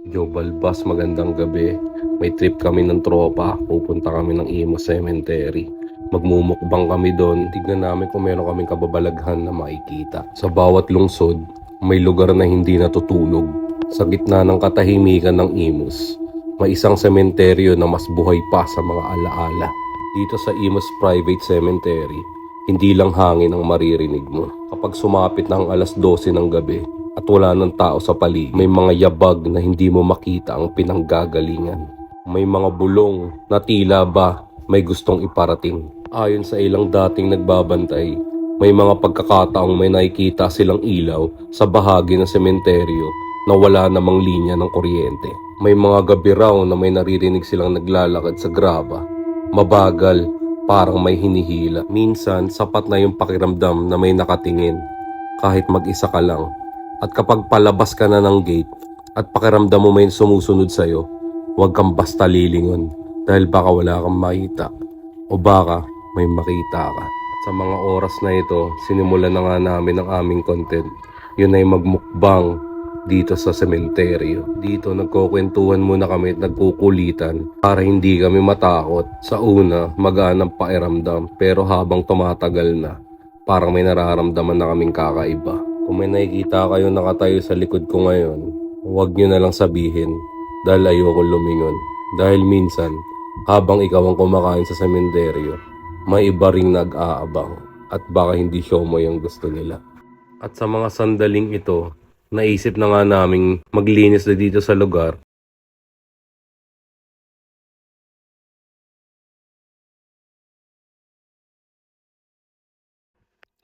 Joe Balbas, magandang gabi. May trip kami ng tropa. Pupunta kami ng Imus Cemetery. Magmumukbang kami doon. Tignan namin kung meron kaming kababalaghan na makikita. Sa bawat lungsod, may lugar na hindi natutulog. Sa gitna ng katahimikan ng Imus, may isang sementeryo na mas buhay pa sa mga alaala. Dito sa Imus Private Cemetery, hindi lang hangin ang maririnig mo. Kapag sumapit ng alas 12 ng gabi at wala ng tao sa paligid, may mga yabag na hindi mo makita ang pinanggagalingan. May mga bulong na tila ba may gustong iparating. Ayon sa ilang dating nagbabantay, may mga pagkakataong may nakikita silang ilaw sa bahagi ng sementeryo na wala namang linya ng kuryente. May mga gabi raw na may naririnig silang naglalakad sa graba. Mabagal, parang may hinihila. Minsan, sapat na yung pakiramdam na may nakatingin, kahit mag-isa ka lang. At kapag palabas ka na ng gate at pakiramdam mo may sumusunod sa'yo, huwag kang basta lilingon dahil baka wala kang makita o baka may makita ka. Sa mga oras na ito, sinimulan na nga namin ang aming content. Yun ay magmukbang dito sa sementeryo. Dito nagkukwentuhan muna kami at nagkukulitan para hindi kami matakot. Sa una, magaan ang pakiramdam, pero habang tumatagal na, parang may nararamdaman na kaming kakaiba. Kung may nakikita kayo nakatayo sa likod ko ngayon, huwag nyo na lang sabihin dahil ayoko lumingon. Dahil minsan, habang ikaw ang kumakain sa sementeryo, may iba ring nag-aabang at baka hindi siomoy ang gusto nila. At sa mga sandaling ito, naisip na nga naming maglinis na dito sa lugar.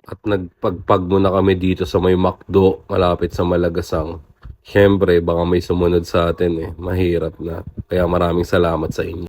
At nagpagpag muna kami dito sa may McDo, malapit sa Malagasang. Siyempre, baka may sumunod sa atin eh. Mahirap na. Kaya maraming salamat sa inyo.